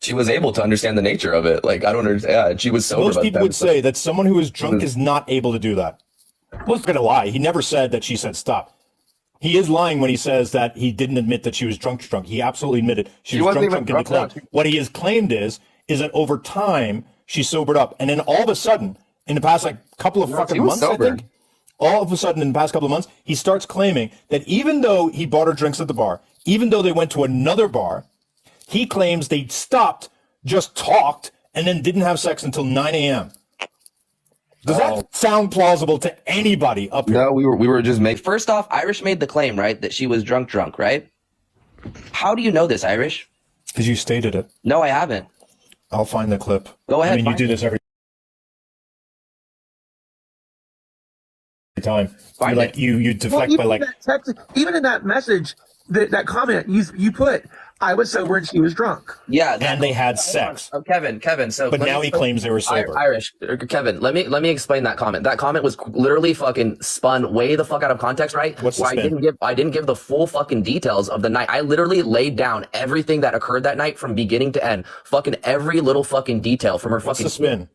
She was able to understand the nature of it. Like, I don't understand. Yeah, she was sober. Most people would say that someone who is drunk is not able to do that. Well, he's going to lie. He never said that she said stop. He is lying when he says that he didn't admit that she was drunk. He absolutely admitted she was drunk in the claim. What he has claimed is that over time she sobered up, and then all of a sudden, in the past couple of fucking months, I think, all of a sudden in the past couple of months, he starts claiming that even though he bought her drinks at the bar, even though they went to another bar, he claims they stopped, just talked, and then didn't have sex until 9 a.m. Does that sound plausible to anybody up here? No, we were just making. First off, Irish made the claim, right, that she was drunk, right? How do you know this, Irish? Because you stated it. No, I haven't. I'll find the clip. Go ahead. I mean, you do this every time. You deflect by even in that message, that comment you put, I was sober and she was drunk. Yeah, and they had sex. Kevin. So, but now he claims they were sober. Irish, Kevin, let me explain that comment. That comment was literally fucking spun way the fuck out of context, right? What's the spin? I didn't give the full fucking details of the night. I literally laid down everything that occurred that night from beginning to end, fucking every little fucking detail from her fucking. What's the spin?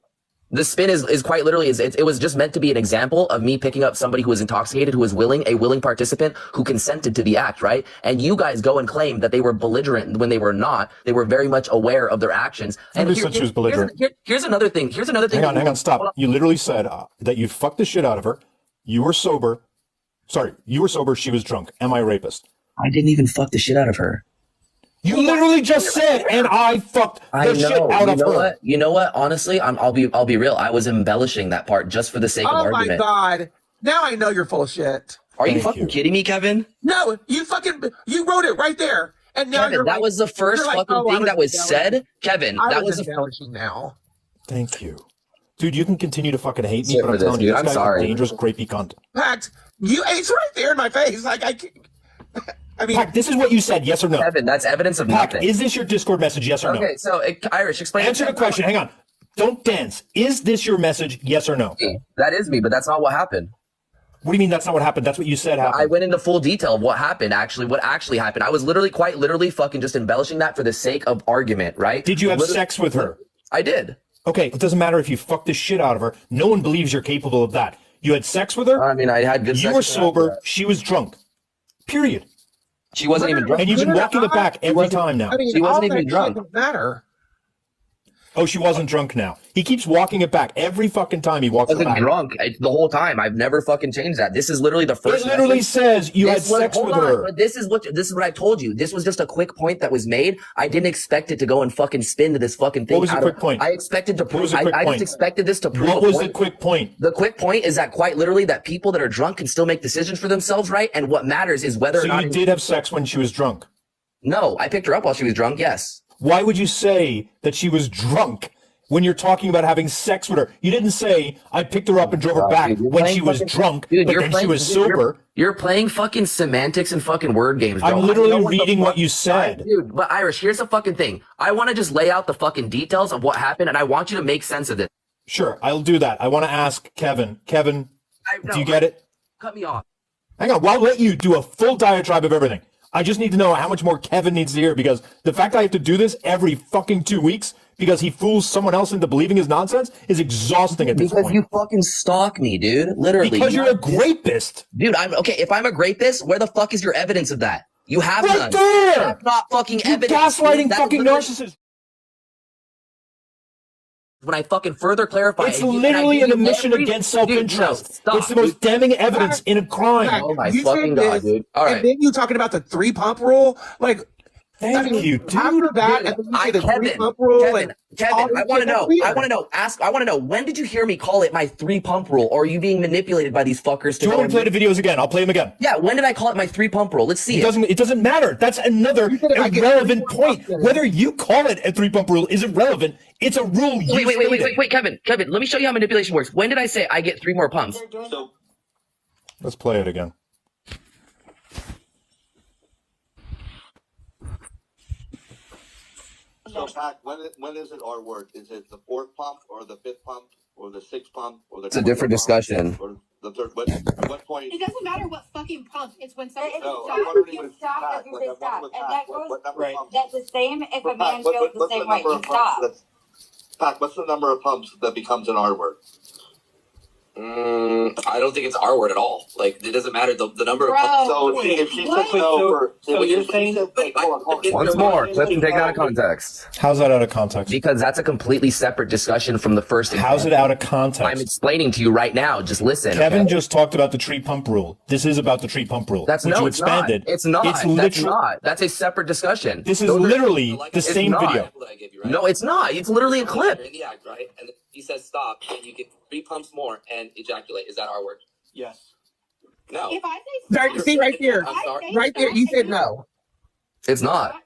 The spin is quite literally it was just meant to be an example of me picking up somebody who was intoxicated, who was a willing participant who consented to the act, right? And you guys go and claim that they were belligerent when they were not. They were very much aware of their actions. And said she was belligerent. Here's another thing. Hang on, stop. You literally said that you fucked the shit out of her. You were sober. Sorry, you were sober. She was drunk. Am I a rapist? I didn't even fuck the shit out of her. You literally just said, and I fucked the shit out of her. You know what? Honestly, I'll be real. I was embellishing that part just for the sake of argument. Oh my God. Now I know you're full of shit. Are you fucking kidding me, Kevin? No, you wrote it right there. And now Kevin, that was the first fucking thing that was said. Kevin, that was embellishing now. Thank you. Dude, you can continue to fucking hate me, but I'm telling you, this guy's a dangerous, grapey cunt. Pakt, it's right there in my face. I mean, Pakt, this is what you said, yes or no? Kevin, that's evidence of Pakt, nothing. Is this your Discord message, yes or no? Okay, so Irish, explain. Answer the question. Hang on. Don't dance. Is this your message, yes or no? That is me, but that's not what happened. What do you mean that's not what happened? That's what you said happened. I went into full detail of what happened, what actually happened. I was quite literally fucking just embellishing that for the sake of argument, right? Did you have sex with her? I did. Okay, it doesn't matter if you fucked the shit out of her. No one believes you're capable of that. You had sex with her? I mean, I had good sex. You were sober. She was drunk. Period. She wasn't even drunk. And you've been walking it back every time now. I mean, she wasn't even drunk. Doesn't matter. Oh, she wasn't drunk now. He keeps walking it back every fucking time he walks it back. I wasn't drunk the whole time. I've never fucking changed that. This is literally the first. It literally says you had sex with her. But this is what I told you. This was just a quick point that was made. I didn't expect it to go and fucking spin to this fucking thing. What was the quick point? I expected to prove. I just expected this to prove. What was the quick point? The quick point is that quite literally that people that are drunk can still make decisions for themselves, right? And what matters is whether or not. So you did have sex when she was drunk? No, I picked her up while she was drunk. Yes. Why would you say that she was drunk when you're talking about having sex with her? You didn't say, I picked her up and drove her back when she was drunk, but then she was sober. You're playing fucking semantics and fucking word games, bro. I'm literally reading what you said. Dude, but Irish, here's the fucking thing. I want to just lay out the fucking details of what happened, and I want you to make sense of it. Sure, I'll do that. I want to ask Kevin. Kevin, do you get it? Cut me off. Hang on, I'll let you do a full diatribe of everything. I just need to know how much more Kevin needs to hear, because the fact I have to do this every fucking 2 weeks because he fools someone else into believing his nonsense is exhausting at this point. Because you fucking stalk me, dude. Literally. Because you're a grapist. Dude, if I'm a grapist, where the fuck is your evidence of that? You have none. Right there! That's not fucking You're evidence. gaslighting fucking narcissists. When I fucking further clarify, it's literally an admission against self-interest. It's the most damning evidence in a crime. Oh my fucking God, dude. All right. And then you talking about the 3-pump rule? Like, Thank you, dude. After that, Kevin, I want to know, when did you hear me call it my 3-pump rule? Or are you being manipulated by these fuckers? Do you want me to play the videos again? I'll play them again. Yeah, when did I call it my 3-pump rule? Let's see it. Doesn't matter. That's another irrelevant point. Whether you call it a 3-pump rule is irrelevant. It's a rule. Wait, Kevin, let me show you how manipulation works. When did I say I get 3 more pumps? Let's play it again. So, Pakt, when is it our word? Is it the 4th pump or the 5th pump? or the 6 pump or the. It's a different discussion. Or the third. At what point? It doesn't matter what fucking pump. It's when somebody No, stops. I'm wondering You with stop Pat, if you like, say I'm stop, wondering with and Pat, that what goes. number Right. pumps? That's the same if For a man Pat, feels the what's same the way. number You of pumps stop. that's Pat, what's the number of pumps that becomes an R word? I don't think it's our word at all. Like, it doesn't matter the number of. So if she says no for, so you're saying that, hold on. Once more, clip and take it out of context. How's that out of context? Because that's a completely separate discussion from the first. How's it out of I'm context? explaining to you right now. Just listen. Kevin okay? just talked about the tree pump rule. This is about the tree pump rule. That's which no, you it's expanded. not. It's not. It's That's literal. not. That's a separate discussion. This is Those are- literally the It's same not. video. No, it's not. It's literally a clip. You're in the act, right? And he says stop, and you get 3 pumps more and ejaculate. Is that our word? Yes. No. If I say Right, stop, see right there, I'm sorry. right there. You said no. It's not.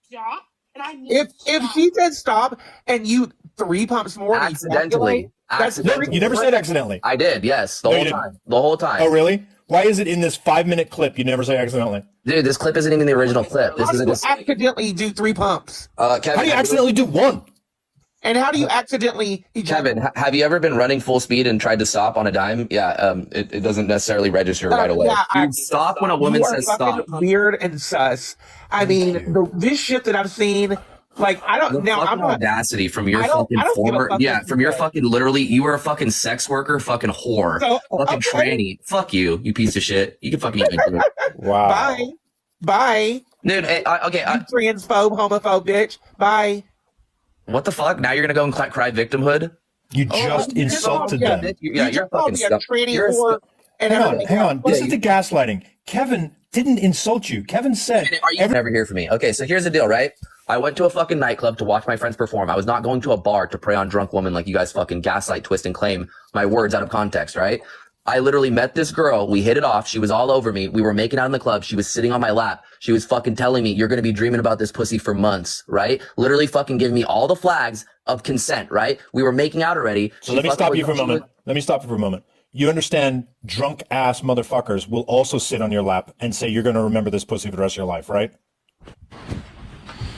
Stop. And I need If stop. she said stop and you 3 pumps more, and Accidentally. that's Accidentally. You never said accidentally. I did. Yes, the No, whole you didn't. time. The whole time. Oh, really? Why is it in this 5-minute clip you never say accidentally? Dude, this clip isn't even the original clip. This How is do a you just. accidentally do 3 pumps? Kevin, How do you accidentally do one? And how do you accidentally Kevin, have you ever been running full speed and tried to stop on a dime? Yeah, it doesn't necessarily register right away. yeah, Dude, stop when a woman you are says fucking stop. weird and sus. I mean, this shit that I've seen, like I The don't now. fucking I'm not. audacity from your I don't- fucking I don't give a former, fuck yeah, what from you your say. fucking literally, you were a fucking sex worker, fucking whore, So, fucking okay. tranny. Fuck you, you piece of shit. You can fucking eat my dick. Wow. Bye, bye. Dude. Okay, You transphobe, homophobe, bitch. Bye. what the fuck? Now you're gonna go and cry victimhood? You just insulted yeah, them. Yeah, you you're just called fucking me a stuck. tranny You're a whore and Hang on, everything hang on. else. This is the gaslighting. Kevin didn't insult you. Kevin said, Are you never hear from me? Okay, so here's the deal, right? I went to a fucking nightclub to watch my friends perform. I was not going to a bar to prey on drunk women like you guys fucking gaslight, twist, and claim my words out of context, right? I literally met this girl. We hit it off. She was all over me. We were making out in the club. She was sitting on my lap. She was fucking telling me, you're going to be dreaming about this pussy for months, right? Literally fucking giving me all the flags of consent, right? We were making out already. so let me stop you for a moment. Let me stop you for a moment. You understand drunk ass motherfuckers will also sit on your lap and say you're going to remember this pussy for the rest of your life, right?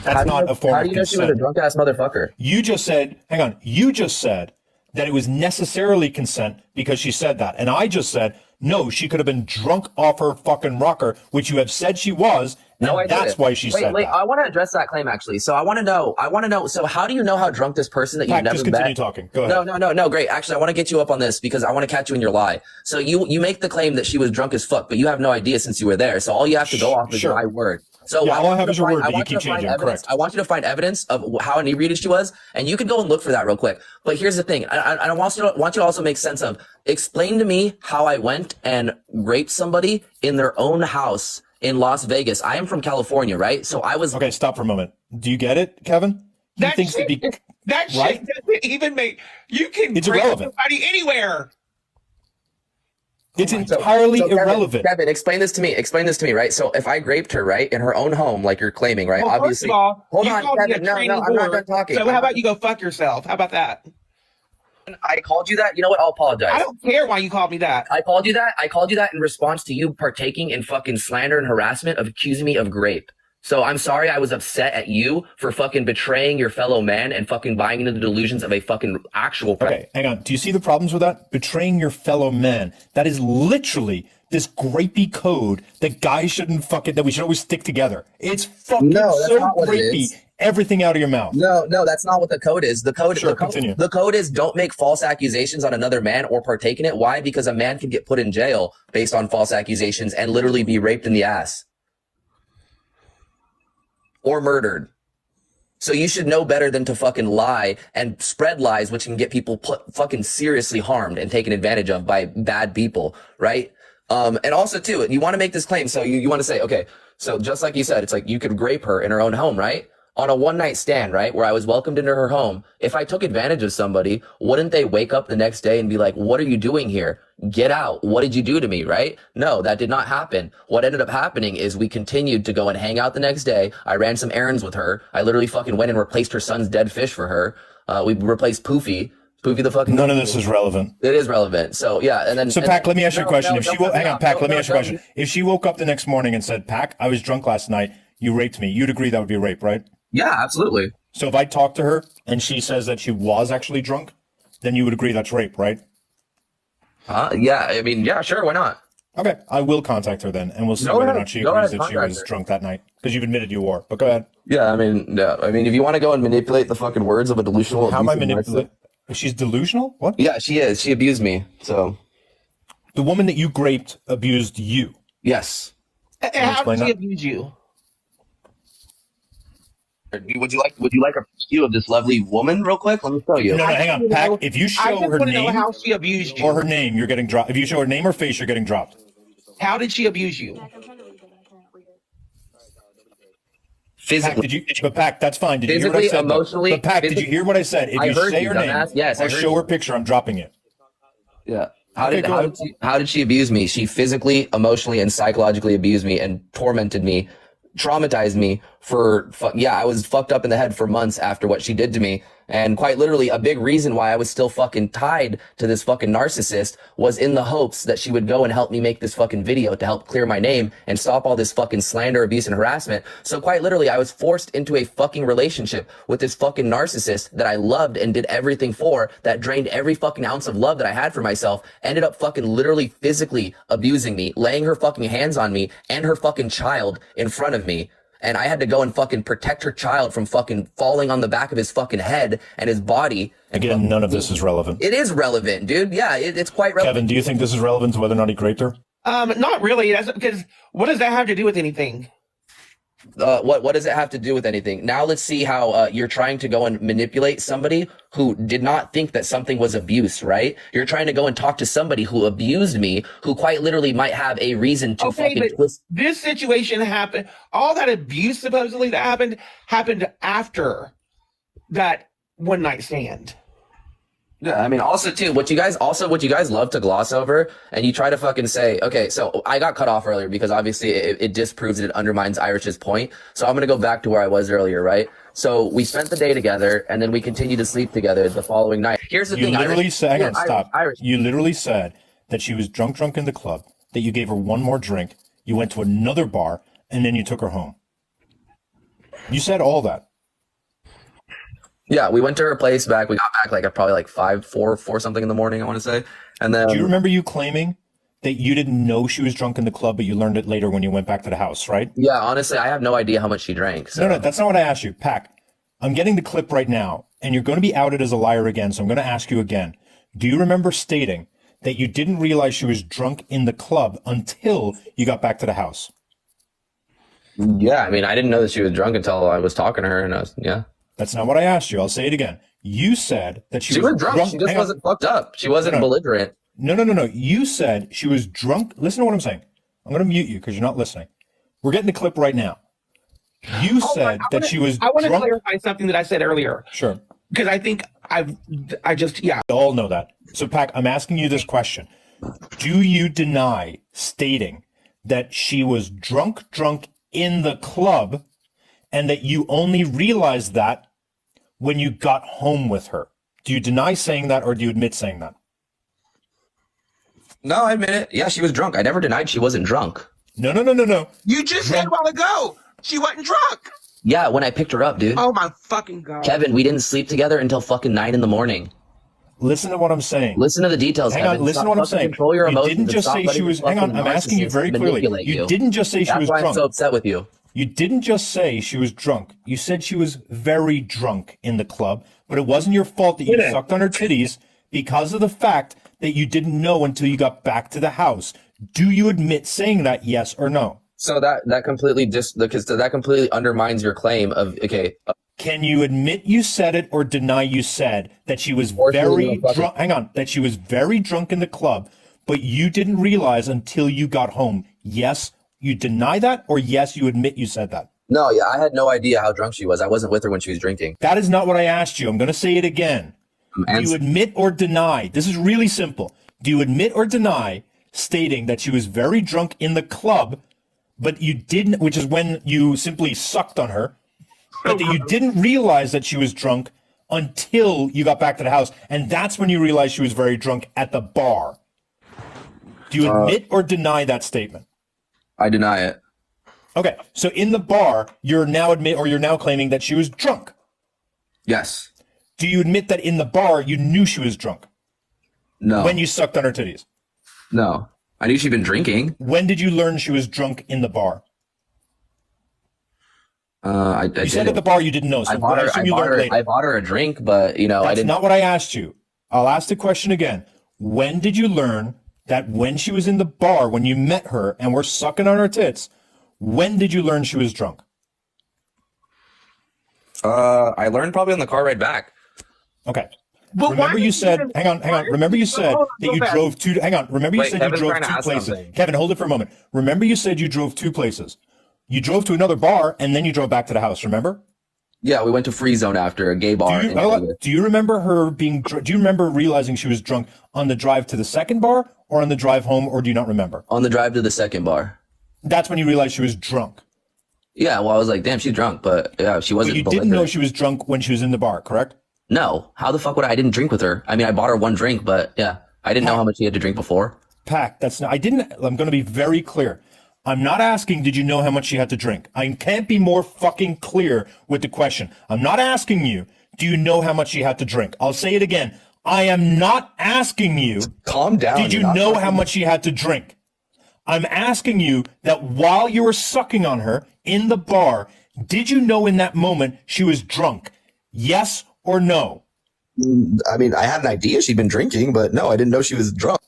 That's not a form How of do you know she was a consent. drunk ass motherfucker? You just said, hang on, you just said that it was necessarily consent because she said that. And I just said, no, she could have been drunk off her fucking rocker, which you have said she was. And No, I that's didn't. why she said Wait, that. I want to address that claim actually. So I want to know. So how do you know how drunk this person that you've Pat, never just met? continue talking. Go ahead. No. Great. Actually, I want to get you up on this because I want to catch you in your lie. So you make the claim that she was drunk as fuck, but you have no idea since you were there. So all you have to go off is Sure. my word. So Yeah, I all I want have you is to your find- word, I but you want keep to find changing. evidence- Correct. I want you to find evidence of how inebriated she was, and you can go and look for that real quick. But here's the thing: I want you to also make sense of. Explain to me how I went and raped somebody in their own house in Las Vegas. I am from California, right? So I was Okay, stop for a moment. Do you get it, Kevin? He That thinks to shit, be that shit right? doesn't even make you can It's rape irrelevant. somebody anywhere. It's entirely So, Kevin, irrelevant. Kevin, explain this to me. Explain this to me, right? So if I raped her, right, in her own home, like you're claiming, right? Well, Obviously. first of all, hold you on, called me Kevin. a No, tranny I'm not whore. done talking. So how about you go fuck yourself? How about that? I called you that. You know what? I'll apologize. I don't care why you called me that. I called you that. I called you that in response to you partaking in fucking slander and harassment of accusing me of grape. So I'm sorry I was upset at you for fucking betraying your fellow man and fucking buying into the delusions of a fucking actual Okay, hang on. Do you see the problems with that? Betraying your fellow man. That is literally this grapey code that guys shouldn't fucking, that we should always stick together. It's fucking No, that's so not what it grapey. is. Everything out of your mouth. No, that's not what the code is. Sure, continue. The code is don't make false accusations on another man or partake in it. Why? Because a man can get put in jail based on false accusations and literally be raped in the ass. Or murdered. So you should know better than to fucking lie and spread lies, which can get people fucking seriously harmed and taken advantage of by bad people, right? And also too, you want to make this claim. So you want to say, okay, so just like you said, it's like you could rape her in her own home, right? On a one night stand, right? Where I was welcomed into her home. If I took advantage of somebody, wouldn't they wake up the next day and be like, what are you doing here? Get out. What did you do to me? Right? No, that did not happen. What ended up happening is we continued to go and hang out the next day. I ran some errands with her. I literally fucking went and replaced her son's dead fish for her. We replaced Poofy the fucking. None of this is relevant. It is relevant. So yeah, and then. So Pac, let me ask you a question. If she woke, hang on, Pac, let me no, ask you a question. If she woke up the next morning and said, Pac, I was drunk last night, you raped me, you'd agree that would be rape, right? Yeah, absolutely. So if I talk to her and she says that she was actually drunk, then you would agree that's rape, right? Yeah, I mean, yeah, sure, why not? Okay, I will contact her then, and we'll see Go whether or ahead. not she Go agrees ahead, that she contact was her. drunk that night, because you've admitted you were. But go ahead. Yeah, I mean, if you want to go and manipulate the fucking words of a delusional, How am I abusive manipulating? narcissist- She's delusional? What? Yeah, she is. She abused me. So The woman that you raped abused you. yes. And how explain did she that? abuse you? Would you like a view of this lovely woman real quick? Let me show you. No, hang on. Pac, if you I show just her want to know name how she abused you. or her name, you're getting dropped. If you show her name or face, you're getting dropped. How did she abuse you? I'm trying to read it. I can't read it. Pac, Physically, but Pac, that's fine. Did you hear what I physically, said? though? emotionally. But Pac, did you hear what I said? If I you heard say you, her name dumbass. Yes, I or heard show you. her picture, I'm dropping it. Yeah. Okay, go ahead. How did she abuse me? She physically, emotionally, and psychologically abused me and tormented me, traumatized me I was fucked up in the head for months after what she did to me. And quite literally, a big reason why I was still fucking tied to this fucking narcissist was in the hopes that she would go and help me make this fucking video to help clear my name and stop all this fucking slander, abuse, and harassment. So quite literally, I was forced into a fucking relationship with this fucking narcissist that I loved and did everything for, that drained every fucking ounce of love that I had for myself, ended up fucking literally physically abusing me, laying her fucking hands on me and her fucking child in front of me. And I had to go and fucking protect her child from fucking falling on the back of his fucking head and his body. Again, none of this is relevant. It is relevant, dude. Yeah, it's quite relevant. Kevin, do you think this is relevant to whether or not he raped her? Not really. Because what does that have to do with anything? What does it have to do with anything? Now let's see how you're trying to go and manipulate somebody who did not think that something was abuse, right? You're trying to go and talk to somebody who abused me, who quite literally might have a reason to Okay, fucking but twist. this situation happened. All that abuse supposedly that happened after that one night stand. Yeah, I mean, also too, what you guys love to gloss over, and you try to fucking say, okay, so I got cut off earlier because obviously it disproves it undermines Irish's point. So I'm gonna go back to where I was earlier, right? So we spent the day together, and then we continued to sleep together the following night. Here's the You thing, literally Irish. said, hang on, Irish, stop. Irish. You literally said that she was drunk in the club, that you gave her one more drink, you went to another bar, and then you took her home. You said all that. Yeah, we went to her place back. We got back like at probably like 4 something in the morning, I want to say. And then Do you remember you claiming that you didn't know she was drunk in the club, but you learned it later when you went back to the house, right? yeah, honestly, I have no idea how much she drank. So. No, that's not what I asked you. Pac, I'm getting the clip right now, and you're going to be outed as a liar again, so I'm going to ask you again. Do you remember stating that you didn't realize she was drunk in the club until you got back to the house? Yeah, I mean, I didn't know that she was drunk until I was talking to her, and yeah. That's not what I asked you. I'll say it again. You said that she was drunk. She just Hang on. wasn't fucked up. She wasn't No. belligerent. No. You said she was drunk. Listen to what I'm saying. I'm going to mute you because you're not listening. We're getting the clip right now. You said that she was I want to drunk. clarify something that I said earlier. Sure. Because I think yeah. We all know that. So, Pac, I'm asking you this question. Do you deny stating that she was drunk in the club and that you only realized that when you got home with her? Do you deny saying that or do you admit saying that? No, I admit it. Yeah, she was drunk. I never denied she wasn't drunk. No. You just said a while ago she wasn't drunk. Yeah, when I picked her up, dude. Oh my fucking God. Kevin, we didn't sleep together until fucking 9 a.m. Listen to what I'm saying. Listen to the details, Hang Kevin. on, listen Stop to what I'm fucking saying. Control your You emotions didn't and just stop say she letting was, this hang on, fucking I'm asking you very narcissist clearly. manipulate You didn't just say she That's was why I'm drunk. so upset with you. You didn't just say she was drunk. You said she was very drunk in the club, but it wasn't your fault that you sucked on her titties because of the fact that you didn't know until you got back to the house. Do you admit saying that, yes or no? So that completely undermines your claim of, okay. Can you admit you said it or deny you said that she was very drunk? Hang on, that she was very drunk in the club, but you didn't realize until you got home. Yes, you deny that, or yes, you admit you said that? No, yeah, I had no idea how drunk she was. I wasn't with her when she was drinking. That is not what I asked you. I'm going to say it again. Do you admit or deny? This is really simple. Do you admit or deny stating that she was very drunk in the club, but you didn't, which is when you simply sucked on her, but that you didn't realize that she was drunk until you got back to the house, and that's when you realized she was very drunk at the bar? Do you admit or deny that statement? I deny it. Okay, so in the bar, you're now claiming that she was drunk. Yes. do you admit that in the bar you knew she was drunk No. when you sucked on her titties? No. I knew she'd been drinking. When did you learn she was drunk in the bar? I You said at the bar you didn't know, so I assume you learned later. I bought her a drink, but I That's didn't. not what I asked you. I'll ask the question again. When did you learn that when she was in the bar, when you met her and were sucking on her tits, when did you learn she was drunk? I learned probably on the car ride back. Okay. But Remember you said, hang on. Remember you said that you drove two, hang on. Remember you Wait, said you Kevin's drove trying to two ask places. something. Kevin, hold it for a moment. Remember you said you drove two places. You drove to another bar and then you drove back to the house, remember? Yeah, we went to Free Zone after a gay bar. Do you remember her being, do you remember realizing she was drunk on the drive to the second bar or on the drive home, or do you not remember? On the drive to the second bar. That's when you realized she was drunk. Yeah, well, I was like, damn, she's drunk, but yeah, she wasn't. But you didn't know she was drunk when she was in the bar, correct? No, how the fuck would I didn't drink with her? I mean, I bought her one drink, but yeah, I didn't know how much she had to drink before. Pack, that's not, I'm going to be very clear. I'm not asking, did you know how much she had to drink? I can't be more fucking clear with the question. I'm not asking you, do you know how much she had to drink? I'll say it again. I am not asking you, Calm down. did you know how much she had to drink? I'm asking you that while you were sucking on her in the bar, did you know in that moment she was drunk? Yes or no? I mean, I had an idea she'd been drinking, but no, I didn't know she was drunk.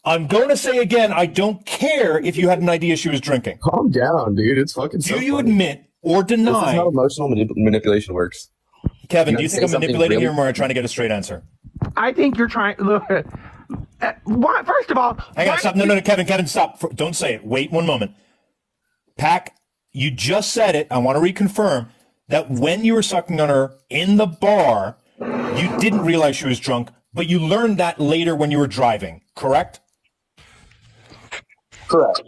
I'm going to say again, I don't care if you had an idea she was drinking. Calm down, dude. It's fucking. Do you admit or deny? This is how emotional manipulation works. Kevin, do you think I'm say something manipulating really- here, or am I trying to get a straight answer? I think you're trying. Look, why? First of all, Hang on, why stop. did No, you- Kevin, stop. Don't say it. Wait one moment. Pack, you just said it. I want to reconfirm that when you were sucking on her in the bar, you didn't realize she was drunk, but you learned that later when you were driving, correct? Correct.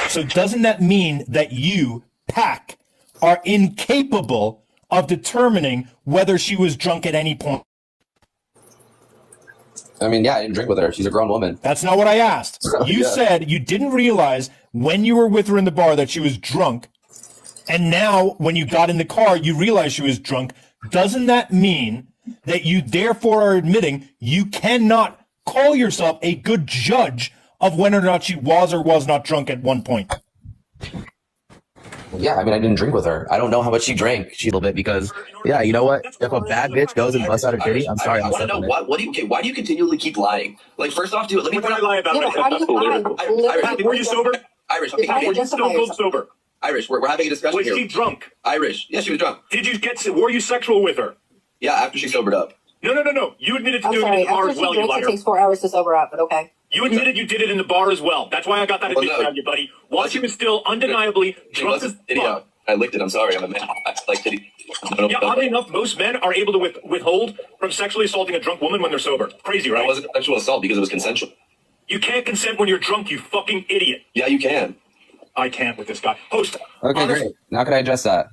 So doesn't that mean that you, Pack, are incapable of determining whether she was drunk at any point? I mean, yeah, I didn't drink with her. She's a grown woman. That's not what I asked. You Yeah. said you didn't realize when you were with her in the bar that she was drunk, and now when you got in the car, you realized she was drunk. Doesn't that mean that you therefore are admitting you cannot call yourself a good judge of whether or not she was or was not drunk at one point? Yeah, I mean, I didn't drink with her. I don't know how much she drank. She a little bit because, yeah, you know what? If a bad bitch goes and busts out her titty, I'm sorry. I want to know what do you? Why do you continually keep lying? Like, first off, let me. What did I lie about? Yeah, but how do you lie? Irish, Were you sober? Irish, How do you Were you justify stone cold yourself? sober? Irish, we're having a discussion Was here. she drunk? Irish, yeah, she was drunk. Did you were you sexual with her? Yeah, after she sobered up. No. You admitted to I'm doing it sorry. in the bar After as she well, you drinks, it liar. takes 4 hours to sober up, but okay. You admitted you did it in the bar as well. That's why I got that Well, admission no. out of you, buddy. While she was still undeniably She drunk as wasn't. Yeah, fuck. I licked it. I'm sorry. I'm a man. I like titty. Yeah, oddly enough, most men are able to withhold from sexually assaulting a drunk woman when they're sober. Crazy, It right? wasn't sexual assault because it was consensual. You can't consent when you're drunk, you fucking idiot. Yeah, you can. I can't with this guy. Host. Okay, honest- great. Now can I address that?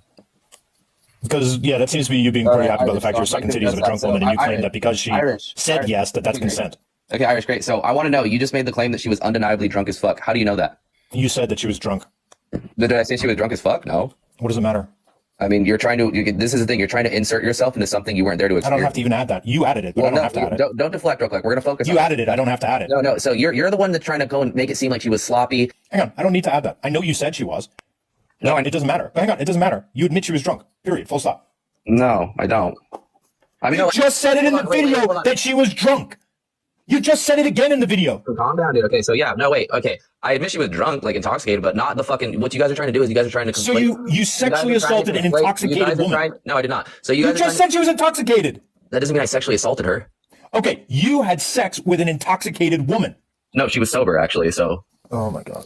Because, yeah, that seems to be you being pretty happy about the fact you're so I sucking can titties of a address drunk that. woman, and you So, claim that because she Irish. said yes, that's Okay. consent. Okay, Irish, great. So I want to know, you just made the claim that she was undeniably drunk as fuck. How do you know that? You said that she was drunk. Did I say she was drunk as fuck? No. What does it matter? I mean, this is the thing. You're trying to insert yourself into something you weren't there to I experience. don't have to even add that. You added it, but I don't have to add it. Don't deflect real quick. We're going to focus You on added it. I don't have to add it. No. So you're the one that's trying to go and make it seem like she was sloppy. Hang on. I don't need to add that. I know you said she was. No, It doesn't matter. Hang on. It doesn't matter. You admit she was drunk. Period. Full stop. No, I don't. I mean, You just said it in the hold on, wait, video hold on. that she was drunk. You just said it again in the video. Calm down, dude. Okay, so yeah, no, wait. Okay, I admit she was drunk, like intoxicated, but not the fucking. What you guys are trying to do is you guys are trying to. So conflate- you sexually guys are trying to assaulted an conflate- you intoxicated guys are woman. trying- No, I did not. So You just said she was intoxicated. that doesn't mean I sexually assaulted her. Okay, you had sex with an intoxicated woman. No, she was sober actually. So Oh my god.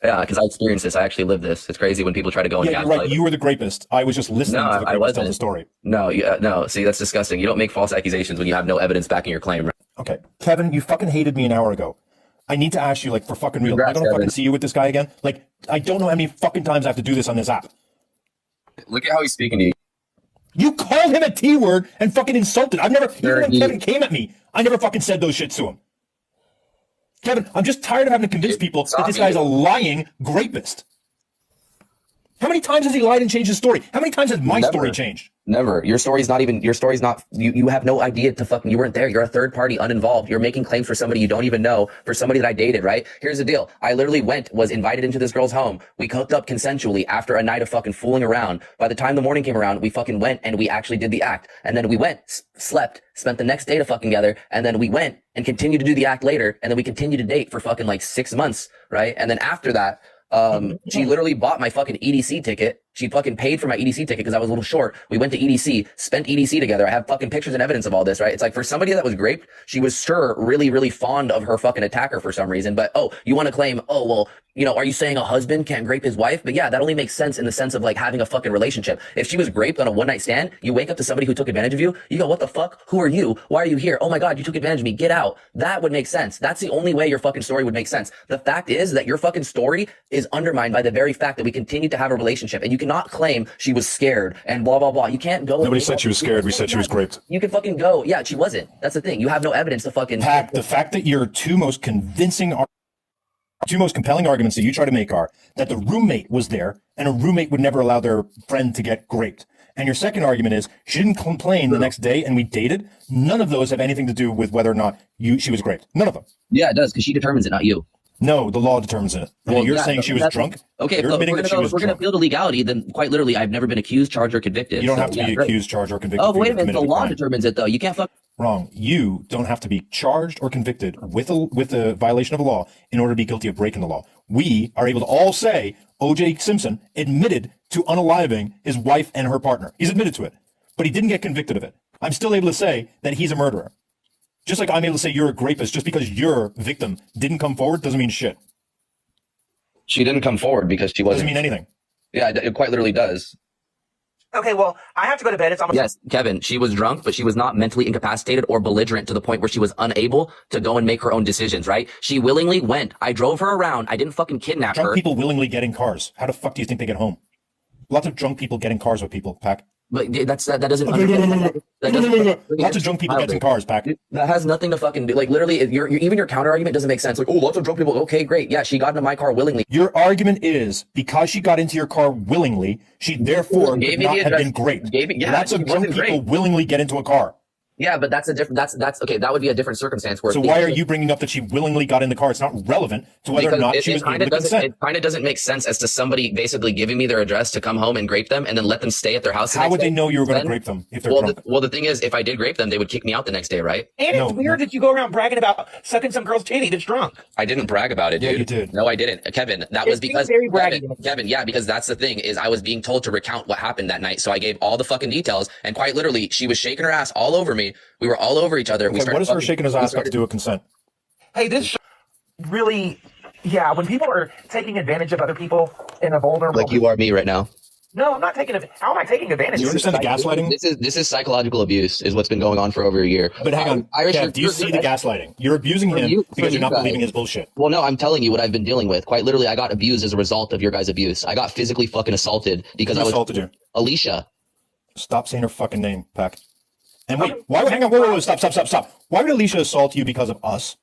yeah, because I experienced this. I actually lived this. It's crazy when people try to go and Yeah, you're gaslight. right. You were the grapist. I was just listening No, to the I grapist tell wasn't. the story. No, no. See, that's disgusting. You don't make false accusations when you have no evidence backing your claim. Right? Okay, Kevin, you fucking hated me an hour ago. I need to ask you, like, for fucking real. Congrats, I don't fucking Kevin. see you with this guy again. Like, I don't know how many fucking times I have to do this on this app. Look at how he's speaking to you. You called him a T word and fucking insulted. I've never, even when he- Kevin came at me, I never fucking said those shits to him. Kevin, I'm just tired of having to convince people that this guy's a lying grapist. How many times has he lied and changed his story? How many times has my Never. story changed? Never. Your story's not, you have no idea to fucking, you weren't there. You're a third party, uninvolved. You're making claims for somebody you don't even know, for somebody that I dated, right? Here's the deal. I literally was invited into this girl's home. We hooked up consensually after a night of fucking fooling around. By the time the morning came around, we fucking went and we actually did the act. And then we went, slept, spent the next day to fucking together. And then we went and continued to do the act later. And then we continued to date for fucking like 6 months, right? And then after that, she literally bought my fucking EDC ticket. She fucking paid for my EDC ticket because I was a little short. We went to EDC, spent EDC together. I have fucking pictures and evidence of all this, right? It's like, for somebody that was raped, she was sure really, really fond of her fucking attacker for some reason. But, oh, you want to claim, oh, well, you know, are you saying a husband can't grape his wife? But yeah, that only makes sense in the sense of like having a fucking relationship. If she was raped on a one night stand, you wake up to somebody who took advantage of you. You go, what the fuck? Who are you? Why are you here? Oh my God, you took advantage of me. Get out. That would make sense. That's the only way your fucking story would make sense. The fact is that your fucking story is undermined by the very fact that we continue to have a relationship, and you cannot claim she was scared and blah, blah, blah. You can't go. Nobody said she was scared. We said she was raped. You can fucking go. Yeah, she wasn't. That's the thing. You have no evidence to fucking. The fact that your two most compelling arguments that you try to make are that the roommate was there and a roommate would never allow their friend to get raped. And your second argument is she didn't complain the next day and we dated. None of those have anything to do with whether or not she was raped. None of them. Yeah, it does, because she determines it, not you. No, the law determines it. Well, you're saying she was drunk? Okay, you're if admitting that she was we're going to drunk. appeal to legality, then quite literally, I've never been accused, charged, or convicted. You don't have to be great. accused, charged, or convicted. Oh, wait a minute. committed The a law crime. determines it, though. You can't fuck. Wrong. You don't have to be charged or convicted with a violation of a law in order to be guilty of breaking the law. We are able to all say O.J. Simpson admitted to unaliving his wife and her partner. He's admitted to it, but he didn't get convicted of it. I'm still able to say that he's a murderer. Just like I'm able to say you're a rapist, just because your victim didn't come forward doesn't mean shit. She didn't come forward because she wasn't. Doesn't mean anything. Yeah, it quite literally does. Okay, well, I have to go to bed. It's almost. Yes, Kevin, she was drunk, but she was not mentally incapacitated or belligerent to the point where she was unable to go and make her own decisions, right? She willingly went. I drove her around. I didn't fucking kidnap her. Drunk people willingly get in cars. How the fuck do you think they get home? Lots of drunk people get in cars with people, Pac. But that doesn't. Lots of drunk people get in cars, Pac. That has nothing to fucking do. Like, literally, even your counter argument doesn't make sense. Like, oh, lots of drunk people. Okay, great. Yeah, she got into my car willingly. Your argument is because she got into your car willingly, she therefore could not have been great. Lots of drunk people willingly get into a car. Yeah, but that's a different. That's okay. That would be a different circumstance. Where so why are you bringing up that she willingly got in the car? It's not relevant to whether or not she was able to consent. It kind of doesn't make sense as to somebody basically giving me their address to come home and grape them and then let them stay at their house. How would they know you were going to grape them if they're drunk? Well, the thing is, if I did grape them, they would kick me out the next day, right? And it's weird that you go around bragging about sucking some girl's titty that's drunk. I didn't brag about it, dude. Yeah, you did. No, I didn't. Kevin, that was because Kevin, yeah, because that's the thing is I was being told to recount what happened that night. So I gave all the fucking details, and quite literally, she was shaking her ass all over me. We were all over each other. Okay, what does her shaking his ass got to do with consent? Hey, this really, yeah, when people are taking advantage of other people in a vulnerable. Like you are me right now. No, I'm not taking it. How am I taking advantage? Do you understand the gaslighting? This is psychological abuse, is what's been going on for over a year. But hang on, Kev, do you see the gaslighting? You're abusing him because you're not believing his bullshit. Well, no, I'm telling you what I've been dealing with. Quite literally, I got abused as a result of your guys' abuse. I got physically fucking assaulted because I was assaulted you. Alicia. Stop saying her fucking name, Pac. And wait, why? Hang on, whoa, stop. Why would Alicia assault you because of us?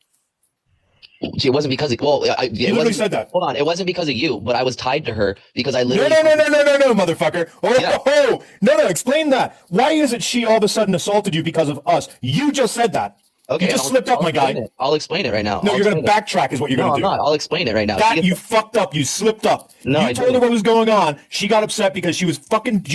It wasn't because of, well, you literally said that. Hold on, it wasn't because of you, but I was tied to her because I literally. No, motherfucker. No, explain that. Why is it she all of a sudden assaulted you because of us? You just said that. Okay, you just slipped up, my guy. I'll explain it right now. No, you're going to backtrack is what you're going to do. No, I'm not. I'll explain it right now. You fucked up. You slipped up. No, you told her what was going on. She got upset because she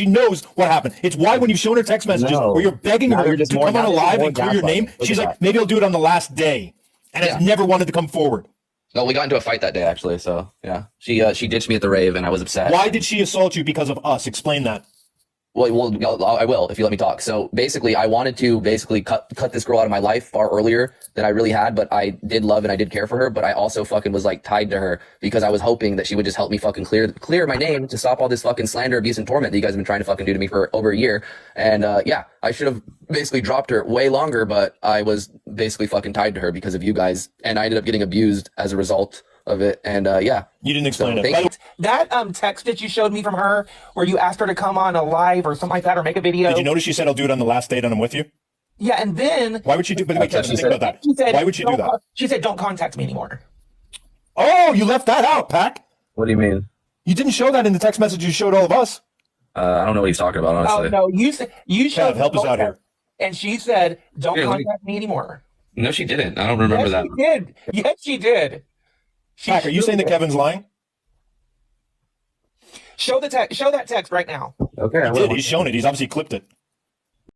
knows what happened. It's why when you've shown her text messages where you're begging her to come on a live and clear your name, she's like, maybe I'll do it on the last day. And has never wanted to come forward. No, we got into a fight that day, actually. So, yeah. She ditched me at the rave and I was upset. Why did she assault you because of us? Explain that. Well, I will if you let me talk. So basically, I wanted to cut this girl out of my life far earlier than I really had, but I did love and I did care for her. But I also fucking was like tied to her because I was hoping that she would just help me fucking clear my name to stop all this fucking slander, abuse, and torment that you guys have been trying to fucking do to me for over a year. And yeah, I should have basically dropped her way longer, but I was basically fucking tied to her because of you guys, and I ended up getting abused as a result of it. And yeah, you didn't explain it. That text that you showed me from her where you asked her to come on a live or something like that or make a video. Did you notice she said I'll do it on the last date and I'm with you? Yeah, and then why would she do? But wait, think about that. Why would she do that? She said, "Don't contact me anymore." Oh, you left that out, Pac. What do you mean? You didn't show that in the text message you showed all of us. I don't know what he's talking about, Oh honestly. no, you showed Kev, help us out here. and she said, "Don't Here, let me- contact me anymore." No, she didn't. I don't remember Yes, that. she did. Yes, she did. Pack, are you saying that Kevin's lying? Show the text. Show that text right now. Okay, He did. He's shown it. He's obviously clipped it.